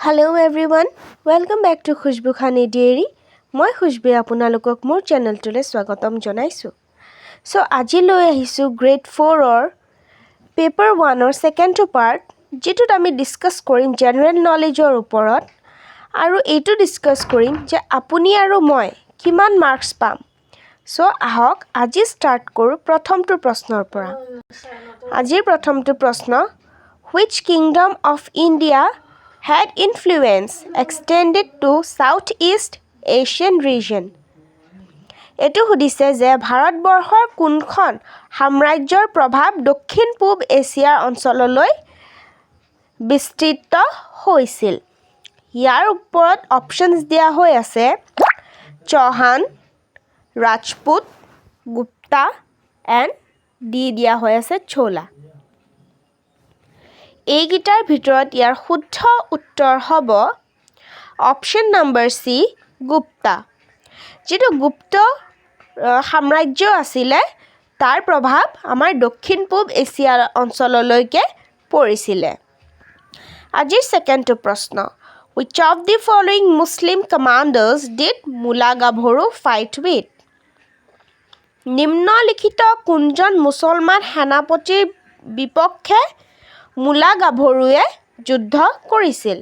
Hello everyone, welcome back to Khushbu Khan ADre. মই খুশবু আপোনালোকক মোৰ চেনেলটোলৈ স্বাগতম জনাইছো। সো আজি লৈ আহিছো গ্ৰেড 4 অৰ পেপাৰ 1 অৰ সেকেন্ড পাৰ্ট যেটোত আমি ডিসকাস কৰিম জেনাৰেল নলেজৰ ওপৰত আৰু এইটো ডিসকাস কৰিম যে আপুনি আৰু মই কিমান মাৰ্কস পাম। সো আহক আজি স্টাৰ্ট কৰো প্ৰথমটো প্ৰশ্নৰ পৰা। আজিৰ প্ৰথমটো প্ৰশ্ন Which kingdom of India had influence extended to Southeast Asian region? এটো সুধিছে যে ভাৰতবৰ্ষৰ কোনখন সাম্ৰাজ্যৰ প্ৰভাৱ দক্ষিণ পূব এছিয়াৰ অঞ্চললৈ বিস্তৃত হৈছিল। ইয়াৰ ওপৰত অপশনস দিয়া হৈ আছে চৌহান, ৰাজপুত, গুপ্তা এণ্ড ডি দিয়া হৈ আছে চোলা। এই গিটাৰ ভিতৰত ইয়াৰ শুদ্ধ উত্তৰ হ'ব অপশন নম্বৰ সি গুপ্তা। যেটো গুপ্ত সাম্ৰাজ্য আছিল তাৰ প্ৰভাৱ আমাৰ দক্ষিণ পূব এছিয়া অঞ্চললৈকে পৰিছিল। আজিৰ সেকেন্ডটো প্ৰশ্ন Which of the following Muslim commanders did Mula Gabhoru fight with? নিম্নলিখিত কোনজন মুছলমান সেনাপতিৰ বিপক্ষে মুলা গাভৰুৱে যুদ্ধ কৰিছিল।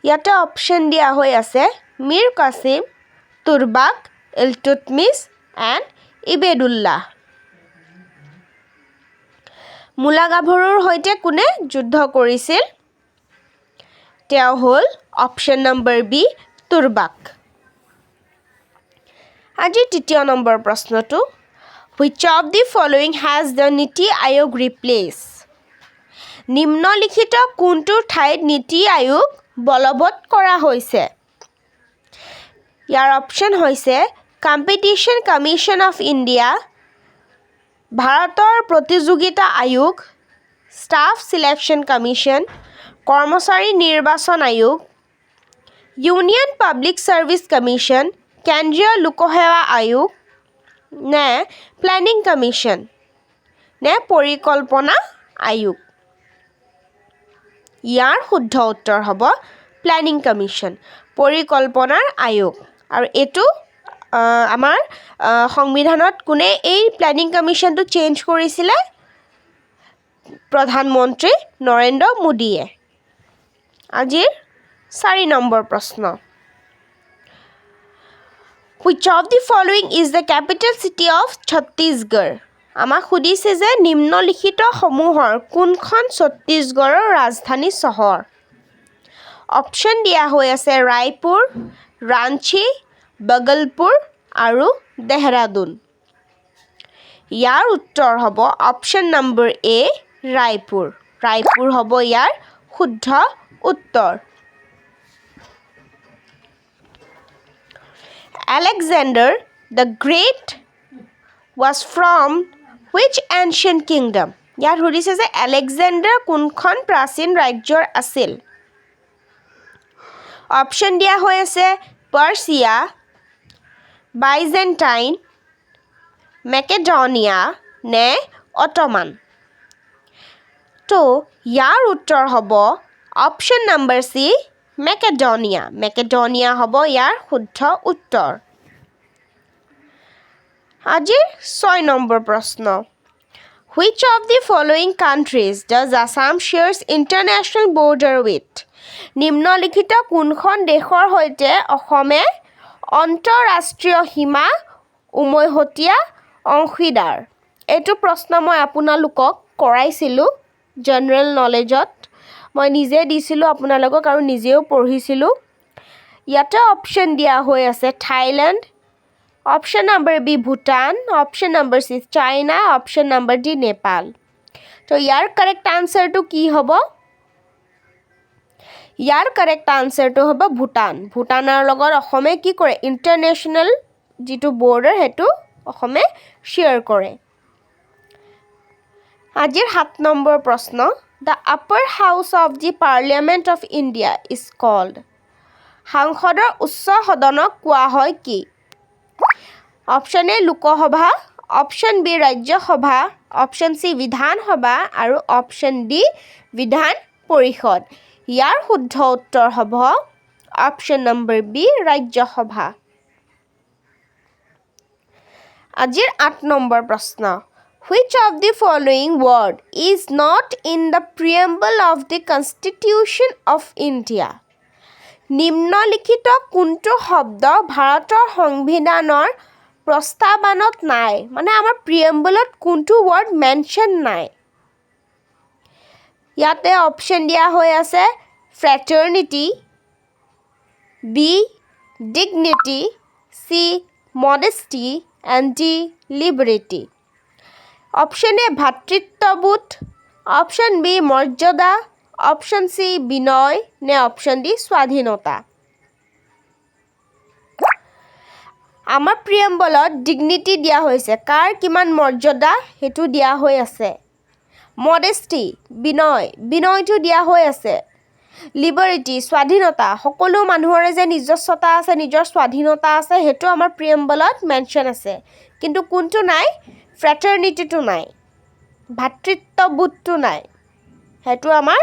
ইয়াতে অপশন দিয়া হৈ আছে মীৰ কাসিম, তুৰবাক, ইলতুৎমিছ এণ্ড ইবেদুল্লাহ। মুলা গাভৰুৰ সৈতে কোনে যুদ্ধ কৰিছিল? তেওঁ হ'ল অপশন নম্বৰ বি তুৰবাক। আজি তৃতীয় নম্বৰ প্ৰশ্নটো Which of the following has the নীতি আয়োগ replaced? নিম্নলিখিত কোনটো ঠাইত নীতি আয়োগ বলবৎ কৰা হৈছে। ইয়াৰ অপশন হৈছে কম্পিটিশন কমিশন অফ ইণ্ডিয়া, ভাৰতৰ প্ৰতিযোগিতা আয়োগ, ষ্টাফ সিলেকশন কমিশন, কৰ্মচাৰী নিৰ্বাচন আয়োগ, ইউনিয়ন পাব্লিক সাৰ্ভিস কমিশন, কেন্দ্ৰীয় লোকসেৱা আয়োগ নে প্ল্যানিং কমিশন নে পৰিকল্পনা আয়োগ। ইয়াৰ শুদ্ধ উত্তৰ হ'ব প্ল্যানিং কমিশন, পৰিকল্পনাৰ আয়োগ। আৰু এটো আমাৰ সংবিধানত কোনে এই প্ল্যানিং কমিশনটো চেঞ্জ কৰিছিল? প্ৰধানমন্ত্ৰী নৰেন্দ্ৰ মোদীয়ে। আজিৰ 4 নম্বৰ প্ৰশ্ন Which of the following is the capital city of Chhattisgarh? আমাক সুধিছে যে নিম্নলিখিত সমূহৰ কোনখন ছত্তীশগড়ৰ ৰাজধানী চহৰ। অপশন দিয়া হৈ আছে ৰায়পুৰ, ৰাঞ্চি, বগলপুৰ আৰু দেহৰাদুন। ইয়াৰ উত্তৰ হ'ব অপশন নম্বৰ এ ৰায়পুৰ। ৰায়পুৰ হ'ব ইয়াৰ শুদ্ধ উত্তৰ। Alexander the Great was from which ancient kingdom? ইয়াত সুধিছে যে আলেকজাণ্ডাৰ কোনখন প্ৰাচীন ৰাজ্যৰ আছিল। অপশন দিয়া হৈ আছে পাৰ্চিয়া, বাইজেণ্টাইন, মেকেডনিয়া নে অটোমান। তো ইয়াৰ উত্তৰ হ'ব অপশন নম্বৰ সি মেকেডনিয়া। মেকেডনিয়া হ'ব ইয়াৰ শুদ্ধ উত্তৰ। আজিৰ 6 নম্বৰ প্ৰশ্ন Which of the following countries does Assam shares international border with? নিম্নলিখিত কোনখন দেশৰ সৈতে অসমে অন্তঃৰাষ্ট্ৰীয় সীমা উমৈহতীয়া অংশীদাৰ। এইটো প্ৰশ্ন মই আপোনালোকক কৰাইছিলোঁ জেনাৰেল নলেজত। মই নিজে দিছিলোঁ আপোনালোকক আৰু নিজেও পঢ়িছিলোঁ। ইয়াতে অপশন দিয়া হৈ আছে Thailand, option number B Bhutan, option number C China, option number D Nepal. তো ইয়াৰ কাৰেক্ট আনসাৰটো কি হ'ব? ইয়াৰ কাৰেক্ট আনসাৰটো হ'ব ভূটান। ভূটানৰ লগত অসমে কি কৰে ইণ্টাৰনেশ্যনেল যিটো বৰ্ডাৰ হেতু অসমে শ্বেয়াৰ কৰে। আজিৰ 7 নম্বৰ প্ৰশ্ন The upper house of the Parliament of India is called? সংসদৰ উচ্চ সদনক কোৱা হয় কি? Option A Lok Sabha, option B Rajya Sabha, option C Vidhan Sabha আৰু অপশন ডি বিধান পৰিষদ। ইয়াৰ শুদ্ধ উত্তৰ হ'ব অপশ্যন নম্বৰ বি ৰাজ্যসভা। আজিৰ 8 নম্বৰ প্ৰশ্ন Which of the following word is not in the preamble of the Constitution of India? নিম্নলিখিত কোনটো শব্দ ভাৰতৰ সংবিধানৰ প্ৰস্তাৱনাত নাই মানে আমাৰ প্ৰিএম্বলত কোনটো ৱৰ্ড মেনশ্যন নাই ইয়াতে অপশ্যন দিয়া হৈ আছে fraternity B dignity C modesty and D liberty option A ভাতৃত্ববোধ অপশ্যন বি মৰ্যাদা অপশ্যন সি বিনয় নে অপশ্যন ডি স্বাধীনতা আমাৰ প্ৰিএম্বলত ডিগনিটি দিয়া হৈছে কাৰ কিমান মৰ্যাদা হেতু দিয়া হৈ আছে মডেষ্টি বিনয়টো দিয়া হৈ আছে লিবাৰিটি স্বাধীনতা সকলো মানুহৰে যে নিজস্বতা আছে নিজৰ স্বাধীনতা আছে হেতু আমাৰ প্ৰিএম্বলত মেনশ্যন আছে কিন্তু কোনটো নাই ফ্ৰেটাৰ্নিটিটো নাই ভাতৃত্ববোধটো নাই হেতু আমাৰ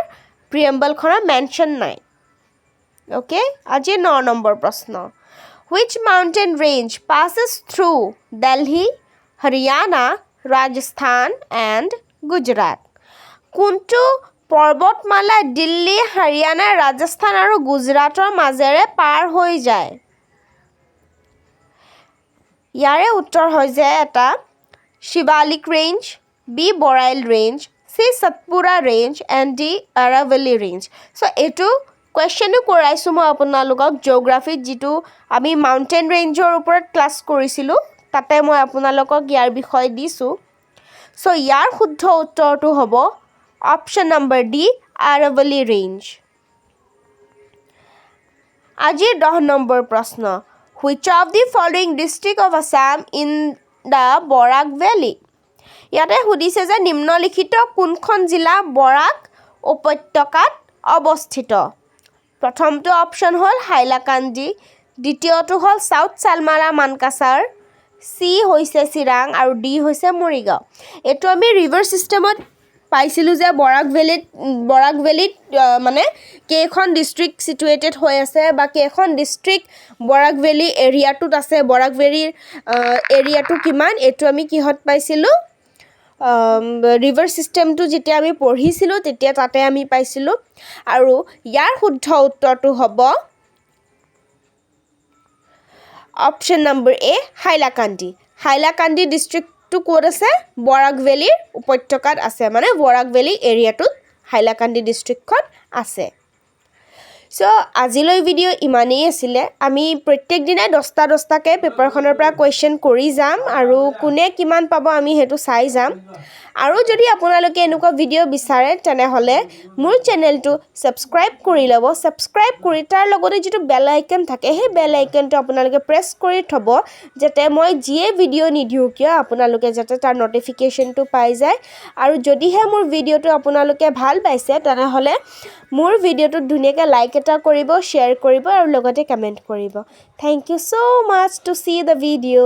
প্ৰিএম্বলখনৰ মেনশ্যন নাই ওকে আজি 9 নম্বৰ প্ৰশ্ন Which mountain range passes through Delhi, Haryana, Rajasthan and Gujarat? কোনটো পৰ্বতমালা দিল্লী, হাৰিয়ানা, ৰাজস্থান আৰু গুজৰাটৰ মাজেৰে পাৰ হৈ যায়? ইয়াৰে উত্তৰ হৈ যায় এটা Shivalik range, B Barail range, C Satpura range and D Aravalli range. So' এইটো কুৱেশ্যনো কৰাইছোঁ মই আপোনালোকক জিঅ'গ্ৰাফিত যিটো আমি মাউণ্টেইন ৰেঞ্জৰ ওপৰত ক্লাছ কৰিছিলোঁ তাতে মই আপোনালোকক ইয়াৰ বিষয়ে দিছোঁ চ' ইয়াৰ শুদ্ধ উত্তৰটো হ'ব option number D Aravalli range আজিৰ 10 নম্বৰ প্ৰশ্ন Which of the following district of Assam in the Barak valley ইয়াতে সুধিছে যে নিম্নলিখিত কোনখন জিলা বৰাক উপত্যকাত অৱস্থিত প্ৰথমটো অপশ্যন হ'ল হাইলাকান্দি দ্বিতীয়টো হ'ল সাউথ চালমাৰা মানকাছাৰ চি হৈছে চিৰাং আৰু ডি হৈছে মৰিগাঁও এইটো আমি ৰিভাৰ ছিষ্টেমত পাইছিলোঁ যে বৰাক ভেলীত মানে কেইখন ডিষ্ট্ৰিক্ট চিটুৱেটেড হৈ আছে বা কেইখন ডিষ্ট্ৰিক্ট বৰাক ভেলী এৰিয়াটোত আছে বৰাক ভেলীৰ এৰিয়াটো কিমান এইটো আমি কিহত পাইছিলোঁ ৰিভাৰ ছিষ্টেমটো যেতিয়া আমি পঢ়িছিলোঁ তেতিয়া তাতে আমি পাইছিলোঁ আৰু ইয়াৰ শুদ্ধ উত্তৰটো হ'ব অপশ্যন নম্বৰ এ হাইলাকান্দি ডিষ্ট্ৰিক্টটো ক'ত আছে বৰাক ভেলীৰ উপত্যকাত আছে মানে বৰাক ভেলী এৰিয়াটোত হাইলাকান্দি ডিষ্ট্ৰিক্টখন আছে চ' আজিলৈ ভিডিঅ' ইমানেই আছিলে আমি প্ৰত্যেক দিনাই 10টাকৈ পেপাৰখনৰ পৰা কুৱেশ্যন কৰি যাম আৰু কোনে কিমান পাব আমি সেইটো চাই যাম আৰু যদি আপোনালোকে এনেকুৱা ভিডিঅ' বিচাৰে তেনেহ'লে মোৰ চেনেলটো ছাবস্ক্ৰাইব কৰি ল'ব ছাবস্ক্ৰাইব কৰি তাৰ লগতে যিটো বেল আইকন থাকে সেই বেল আইকনটো আপোনালোকে প্ৰেছ কৰি থ'ব যাতে মই যিয়ে ভিডিঅ' নিদিওঁ কিয় আপোনালোকে যাতে তাৰ নটিফিকেশ্যনটো পাই যায় আৰু যদিহে মোৰ ভিডিঅ'টো আপোনালোকে ভাল পাইছে তেনেহ'লে মোৰ ভিডিঅ'টোত ধুনীয়াকৈ লাইক এটা কৰিব শ্বেয়াৰ কৰিব আৰু লগতে কমেণ্ট কৰিব thank you so much to see the video